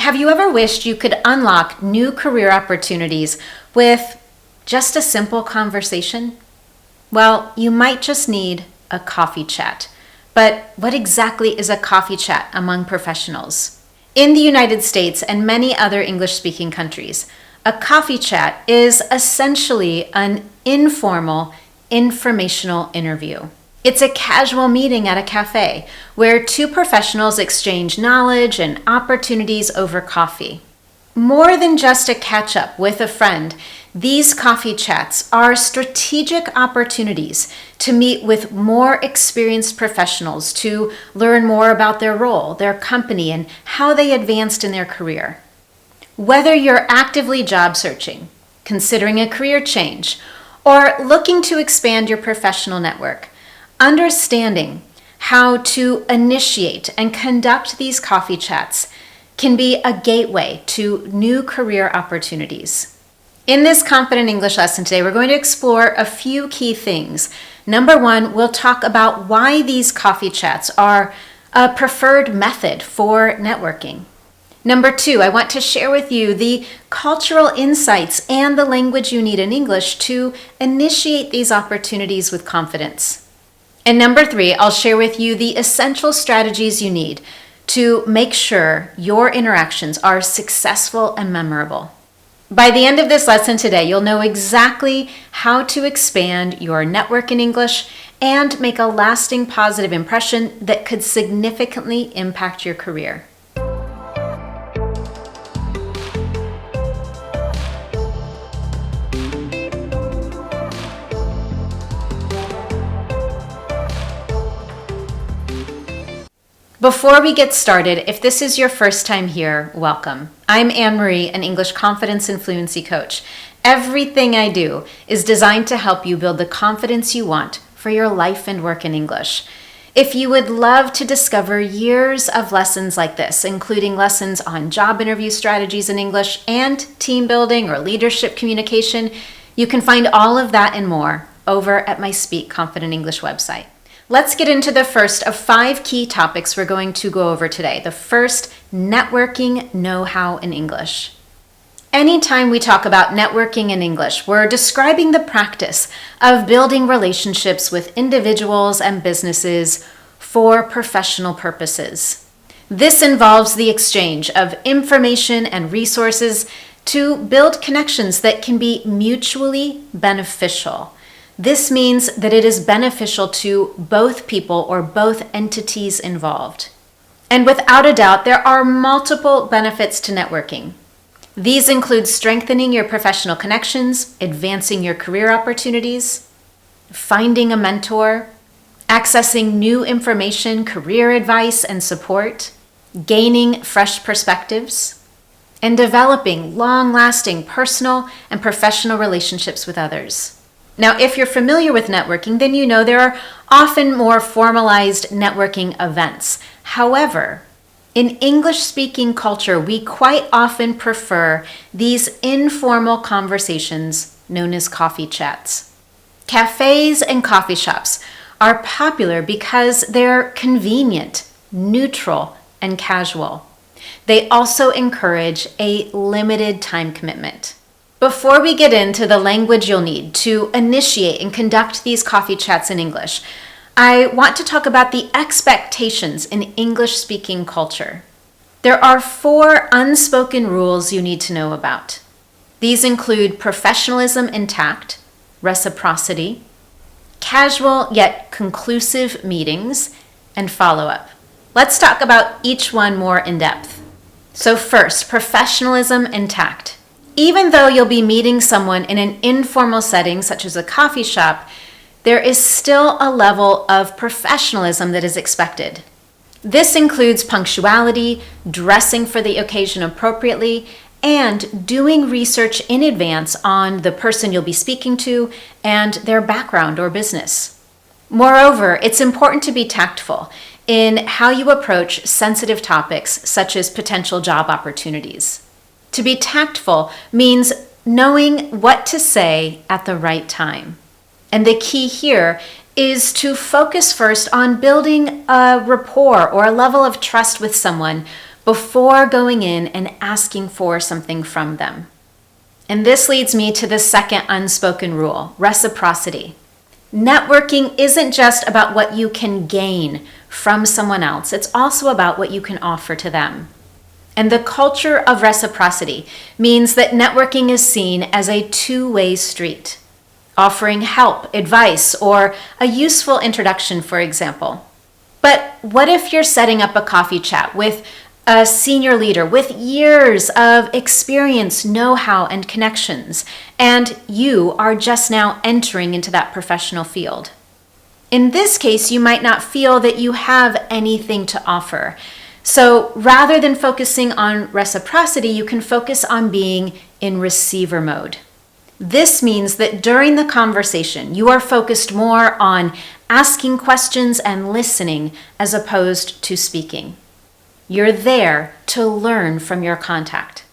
Have you ever wished you could unlock new career opportunities with just a simple conversation? Well, you might just need a coffee chat. But what exactly is a coffee chat among professionals? In the United States and many other English-speaking countries, a coffee chat is essentially an informal, informational interview. It's a casual meeting at a cafe where two professionals exchange knowledge and opportunities over coffee. More than just a catch-up with a friend, these coffee chats are strategic opportunities to meet with more experienced professionals to learn more about their role, their company, and how they advanced in their career. Whether you're actively job searching, considering a career change, or looking to expand your professional network, understanding how to initiate and conduct these coffee chats can be a gateway to new career opportunities. In this Confident English lesson today, we're going to explore a few key things. Number one, we'll talk about why these coffee chats are a preferred method for networking. Number two, I want to share with you the cultural insights and the language you need in English to initiate these opportunities with confidence. And number three, I'll share with you the essential strategies you need to make sure your interactions are successful and memorable. By the end of this lesson today, you'll know exactly how to expand your network in English and make a lasting positive impression that could significantly impact your career. Before we get started, if this is your first time here, welcome. I'm Anne-Marie, an English confidence and fluency coach. Everything I do is designed to help you build the confidence you want for your life and work in English. If you would love to discover years of lessons like this, including lessons on job interview strategies in English and team building or leadership communication, you can find all of that and more over at my Speak Confident English website. Let's get into the first of 5 key topics we're going to go over today. The first, networking know-how in English. Anytime we talk about networking in English, we're describing the practice of building relationships with individuals and businesses for professional purposes. This involves the exchange of information and resources to build connections that can be mutually beneficial. This means that it is beneficial to both people or both entities involved. And without a doubt, there are multiple benefits to networking. These include strengthening your professional connections, advancing your career opportunities, finding a mentor, accessing new information, career advice and support, gaining fresh perspectives, and developing long-lasting personal and professional relationships with others. Now, if you're familiar with networking, then you know there are often more formalized networking events. However, in English-speaking culture, we quite often prefer these informal conversations known as coffee chats. Cafes and coffee shops are popular because they're convenient, neutral, and casual. They also encourage a limited time commitment. Before we get into the language you'll need to initiate and conduct these coffee chats in English, I want to talk about the expectations in English-speaking culture. There are 4 unspoken rules you need to know about. These include professionalism and tact, reciprocity, casual yet conclusive meetings, and follow-up. Let's talk about each one more in depth. So first, professionalism and tact. Even though you'll be meeting someone in an informal setting, such as a coffee shop, there is still a level of professionalism that is expected. This includes punctuality, dressing for the occasion appropriately, and doing research in advance on the person you'll be speaking to and their background or business. Moreover, it's important to be tactful in how you approach sensitive topics, such as potential job opportunities. To be tactful means knowing what to say at the right time. And the key here is to focus first on building a rapport or a level of trust with someone before going in and asking for something from them. And this leads me to the second unspoken rule, reciprocity. Networking isn't just about what you can gain from someone else. It's also about what you can offer to them. And the culture of reciprocity means that networking is seen as a two-way street, offering help, advice, or a useful introduction, for example. But what if you're setting up a coffee chat with a senior leader with years of experience, know-how, and connections, and you are just now entering into that professional field? In this case, you might not feel that you have anything to offer. So rather than focusing on reciprocity, you can focus on being in receiver mode. This means that during the conversation, you are focused more on asking questions and listening as opposed to speaking. You're there to learn from your contact.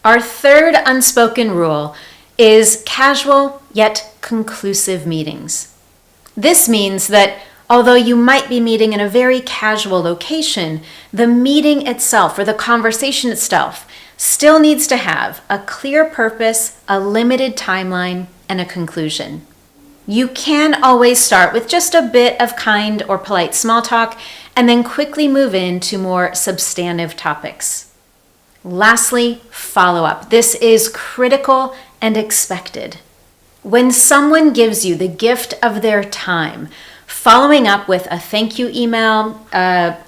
Our third unspoken rule is casual yet conclusive meetings. This means that although you might be meeting in a very casual location, the meeting itself or the conversation itself still needs to have a clear purpose, a limited timeline, and a conclusion. You can always start with just a bit of kind or polite small talk and then quickly move into more substantive topics. Lastly, follow up. This is critical and expected. When someone gives you the gift of their time, following up with a thank you email,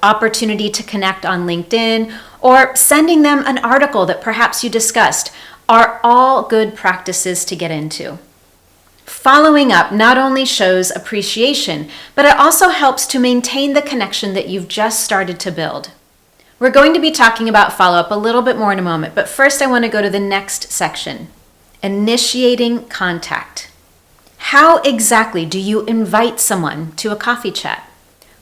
opportunity to connect on LinkedIn, or sending them an article that perhaps you discussed are all good practices to get into. Following up not only shows appreciation, but it also helps to maintain the connection that you've just started to build. We're going to be talking about follow-up a little bit more in a moment, but first I want to go to the next section, initiating contact. How exactly do you invite someone to a coffee chat?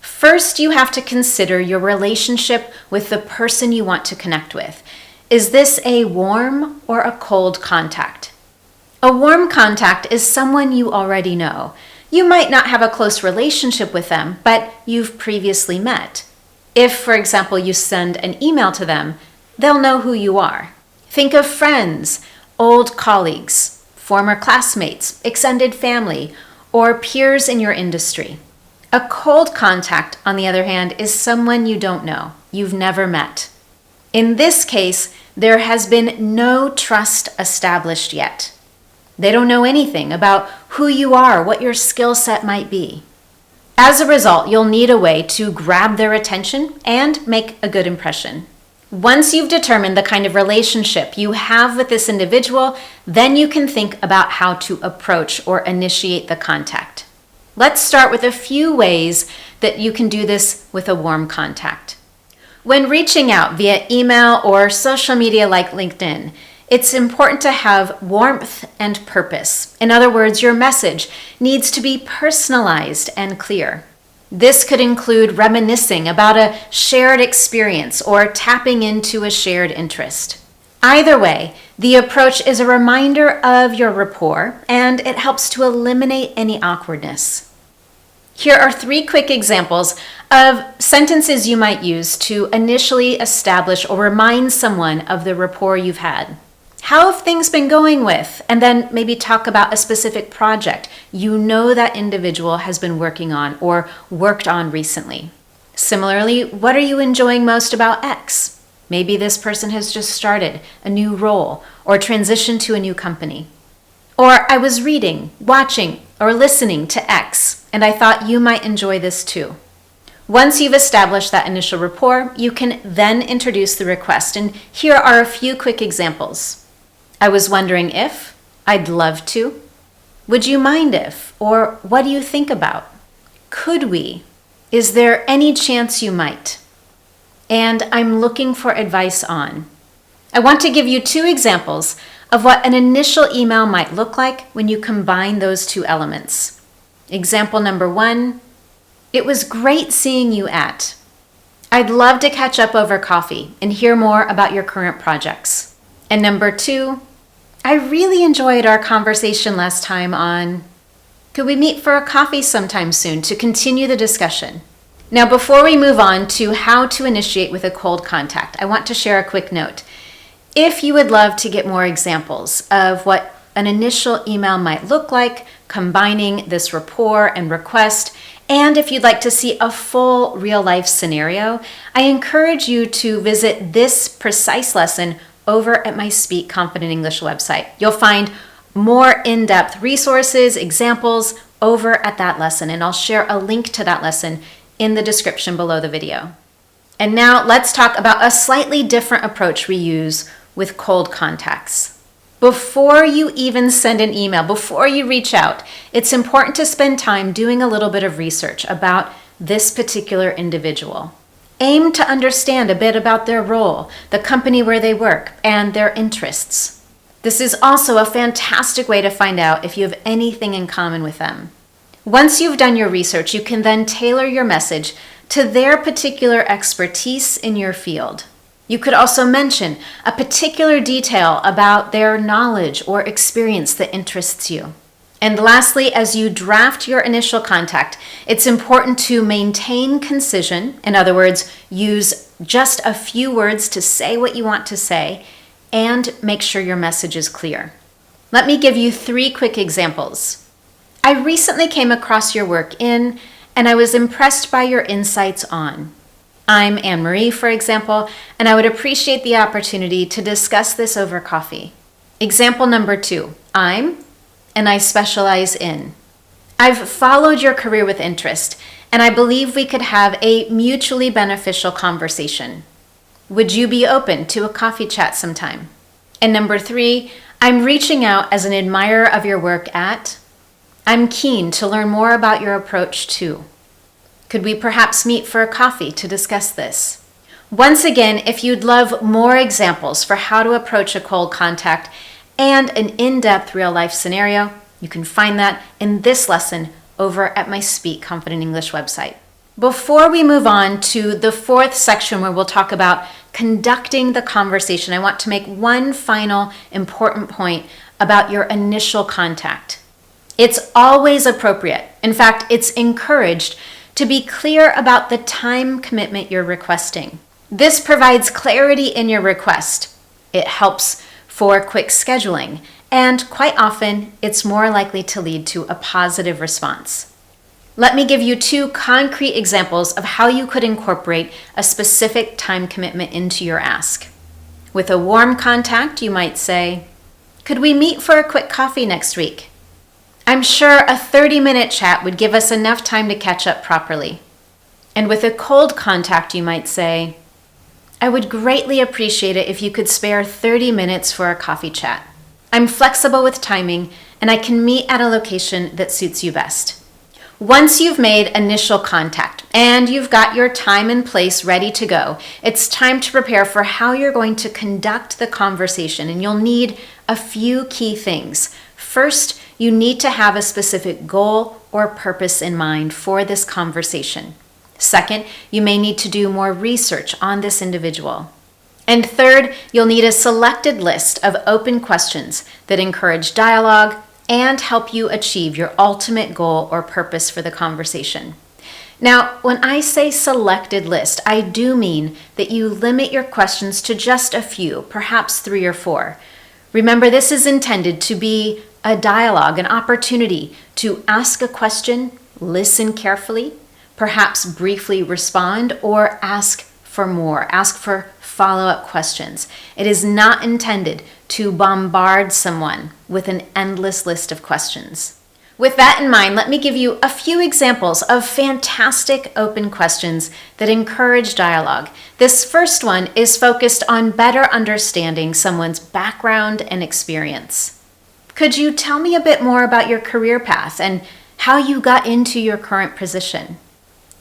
First, you have to consider your relationship with the person you want to connect with. Is this a warm or a cold contact? A warm contact is someone you already know. You might not have a close relationship with them, but you've previously met. If, for example, you send an email to them, they'll know who you are. Think of friends, old colleagues, former classmates, extended family, or peers in your industry. A cold contact, on the other hand, is someone you don't know, you've never met. In this case, there has been no trust established yet. They don't know anything about who you are, what your skill set might be. As a result, you'll need a way to grab their attention and make a good impression. Once you've determined the kind of relationship you have with this individual, then you can think about how to approach or initiate the contact. Let's start with a few ways that you can do this with a warm contact. When reaching out via email or social media like LinkedIn, it's important to have warmth and purpose. In other words, your message needs to be personalized and clear. This could include reminiscing about a shared experience or tapping into a shared interest. Either way, the approach is a reminder of your rapport and it helps to eliminate any awkwardness. Here are 3 quick examples of sentences you might use to initially establish or remind someone of the rapport you've had. How have things been going with? And then maybe talk about a specific project you know that individual has been working on or worked on recently. Similarly, what are you enjoying most about X? Maybe this person has just started a new role or transitioned to a new company. Or I was reading, watching, or listening to X, and I thought you might enjoy this too. Once you've established that initial rapport, you can then introduce the request. And here are a few quick examples. I was wondering if, I'd love to, would you mind if, or what do you think about? Could we? Is there any chance you might? And I'm looking for advice on. I want to give you 2 examples of what an initial email might look like when you combine those 2 elements. Example number 1, it was great seeing you at. I'd love to catch up over coffee and hear more about your current projects. And number 2, I really enjoyed our conversation last time on, could we meet for a coffee sometime soon to continue the discussion? Now, before we move on to how to initiate with a cold contact, I want to share a quick note. If you would love to get more examples of what an initial email might look like, combining this rapport and request, and if you'd like to see a full real-life scenario, I encourage you to visit this precise lesson over at my Speak Confident English website. You'll find more in-depth resources, examples over at that lesson, and I'll share a link to that lesson in the description below the video. And now let's talk about a slightly different approach we use with cold contacts. Before you even send an email, before you reach out, it's important to spend time doing a little bit of research about this particular individual. Aim to understand a bit about their role, the company where they work, and their interests. This is also a fantastic way to find out if you have anything in common with them. Once you've done your research, you can then tailor your message to their particular expertise in your field. You could also mention a particular detail about their knowledge or experience that interests you. And lastly, as you draft your initial contact, it's important to maintain concision. In other words, use just a few words to say what you want to say, and make sure your message is clear. Let me give you 3 quick examples. I recently came across your work in, and I was impressed by your insights on. I'm Anne-Marie, for example, and I would appreciate the opportunity to discuss this over coffee. Example number 2, and I specialize in. I've followed your career with interest, and I believe we could have a mutually beneficial conversation. Would you be open to a coffee chat sometime? And number 3, I'm reaching out as an admirer of your work at. I'm keen to learn more about your approach too. Could we perhaps meet for a coffee to discuss this? Once again, if you'd love more examples for how to approach a cold contact and an in-depth real-life scenario, you can find that in this lesson over at my Speak Confident English website. Before we move on to the 4th section where we'll talk about conducting the conversation, I want to make one final important point about your initial contact. It's always appropriate. In fact, it's encouraged to be clear about the time commitment you're requesting. This provides clarity in your request. It helps for quick scheduling, and quite often, it's more likely to lead to a positive response. Let me give you 2 concrete examples of how you could incorporate a specific time commitment into your ask. With a warm contact, you might say, "Could we meet for a quick coffee next week?" I'm sure a 30-minute chat would give us enough time to catch up properly. And with a cold contact, you might say, "I would greatly appreciate it if you could spare 30 minutes for a coffee chat. I'm flexible with timing, and I can meet at a location that suits you best." Once you've made initial contact and you've got your time and place ready to go, it's time to prepare for how you're going to conduct the conversation, and you'll need a few key things. First, you need to have a specific goal or purpose in mind for this conversation. Second, you may need to do more research on this individual. And third, you'll need a selected list of open questions that encourage dialogue and help you achieve your ultimate goal or purpose for the conversation. Now, when I say selected list, I do mean that you limit your questions to just a few, perhaps 3 or 4. Remember, this is intended to be a dialogue, an opportunity to ask a question, listen carefully, perhaps briefly respond, or ask for more, ask for follow-up questions. It is not intended to bombard someone with an endless list of questions. With that in mind, let me give you a few examples of fantastic open questions that encourage dialogue. This first one is focused on better understanding someone's background and experience. Could you tell me a bit more about your career path and how you got into your current position?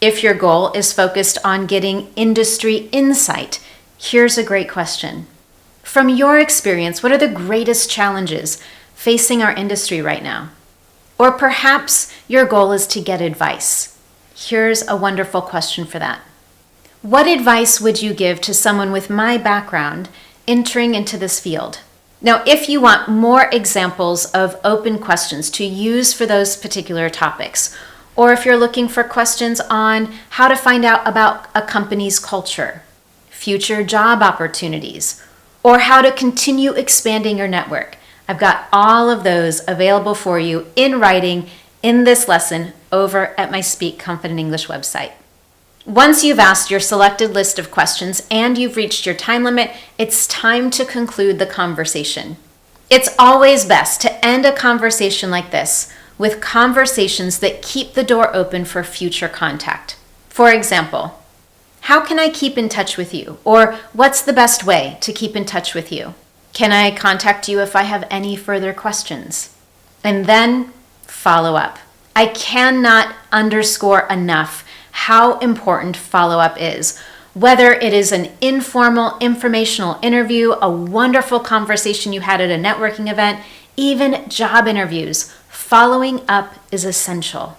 If your goal is focused on getting industry insight, here's a great question. From your experience, what are the greatest challenges facing our industry right now? Or perhaps your goal is to get advice. Here's a wonderful question for that. What advice would you give to someone with my background entering into this field? Now, if you want more examples of open questions to use for those particular topics, or if you're looking for questions on how to find out about a company's culture, future job opportunities, or how to continue expanding your network, I've got all of those available for you in writing in this lesson over at my Speak Confident English website. Once you've asked your selected list of questions and you've reached your time limit, it's time to conclude the conversation. It's always best to end a conversation like this with conversations that keep the door open for future contact. For example, how can I keep in touch with you? Or what's the best way to keep in touch with you? Can I contact you if I have any further questions? And then follow up. I cannot underscore enough how important follow-up is. Whether it is an informal, informational interview, a wonderful conversation you had at a networking event, even job interviews, following up is essential.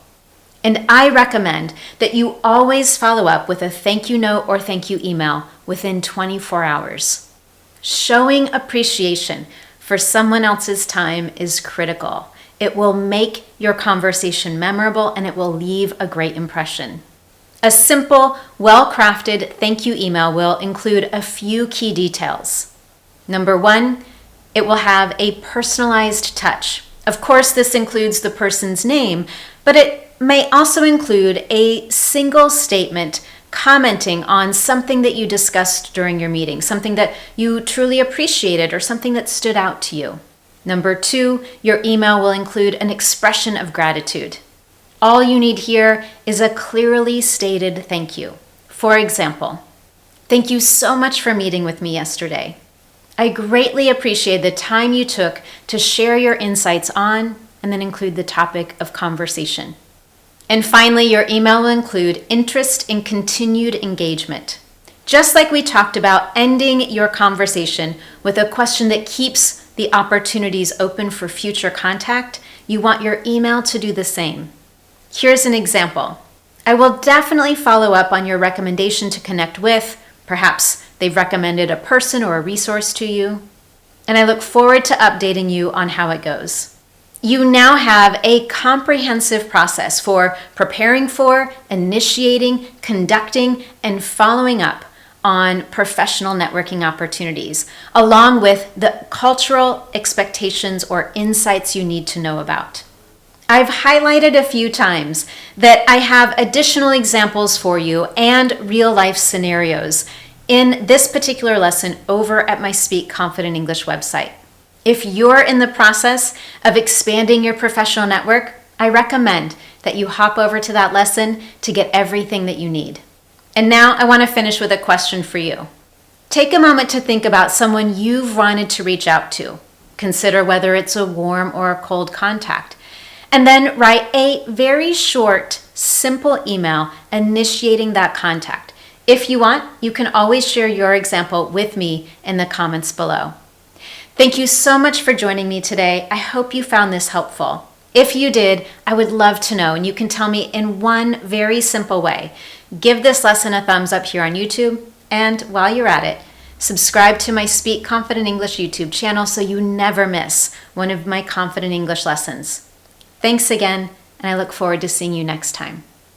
And I recommend that you always follow up with a thank you note or thank you email within 24 hours. Showing appreciation for someone else's time is critical. It will make your conversation memorable and it will leave a great impression. A simple, well-crafted thank you email will include a few key details. Number one, it will have a personalized touch. Of course, this includes the person's name, but it may also include a single statement commenting on something that you discussed during your meeting, something that you truly appreciated or something that stood out to you. Number two, your email will include an expression of gratitude. All you need here is a clearly stated thank you. For example, thank you so much for meeting with me yesterday. I greatly appreciate the time you took to share your insights on, and then include the topic of conversation. And finally, your email will include interest in continued engagement. Just like we talked about ending your conversation with a question that keeps the opportunities open for future contact, you want your email to do the same. Here's an example. I will definitely follow up on your recommendation to connect with. Perhaps they've recommended a person or a resource to you. And I look forward to updating you on how it goes. You now have a comprehensive process for preparing for, initiating, conducting, and following up on professional networking opportunities, along with the cultural expectations or insights you need to know about. I've highlighted a few times that I have additional examples for you and real-life scenarios in this particular lesson over at my Speak Confident English website. If you're in the process of expanding your professional network, I recommend that you hop over to that lesson to get everything that you need. And now I want to finish with a question for you. Take a moment to think about someone you've wanted to reach out to. Consider whether it's a warm or a cold contact. And then write a very short, simple email initiating that contact. If you want, you can always share your example with me in the comments below. Thank you so much for joining me today. I hope you found this helpful. If you did, I would love to know, and you can tell me in one very simple way. Give this lesson a thumbs up here on YouTube, and while you're at it, subscribe to my Speak Confident English YouTube channel so you never miss one of my Confident English lessons. Thanks again, and I look forward to seeing you next time.